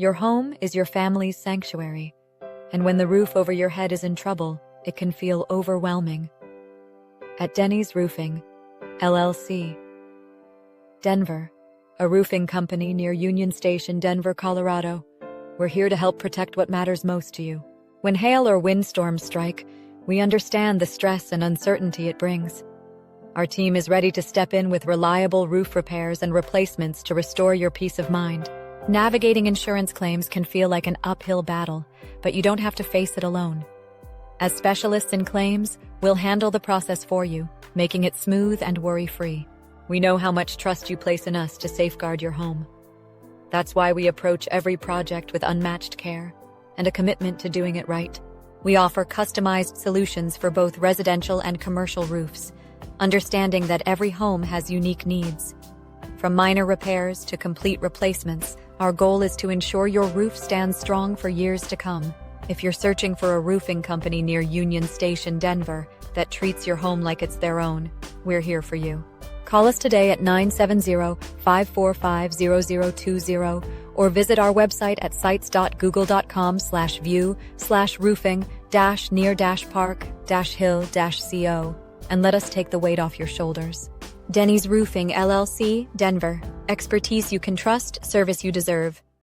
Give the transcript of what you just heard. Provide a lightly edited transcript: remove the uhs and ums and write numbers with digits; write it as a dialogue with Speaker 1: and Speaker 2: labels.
Speaker 1: Your home is your family's sanctuary, and when the roof over your head is in trouble, it can feel overwhelming. At Denny's Roofing, LLC, Denver, a roofing company near Union Station, Denver, Colorado, we're here to help protect what matters most to you. When hail or windstorms strike, we understand the stress and uncertainty it brings. Our team is ready to step in with reliable roof repairs and replacements to restore your peace of mind. Navigating insurance claims can feel like an uphill battle, but you don't have to face it alone. As specialists in claims, we'll handle the process for you, making it smooth and worry-free. We know how much trust you place in us to safeguard your home. That's why we approach every project with unmatched care and a commitment to doing it right. We offer customized solutions for both residential and commercial roofs, understanding that every home has unique needs. From minor repairs to complete replacements, our goal is to ensure your roof stands strong for years to come. If you're searching for a roofing company near Union Station, Denver, that treats your home like it's their own, we're here for you. Call us today at 970-545-0020 or visit our website at sites.google.com/view/roofing-near-park-hill-co, and let us take the weight off your shoulders. Denny's Roofing, LLC, Denver. Expertise you can trust, service you deserve.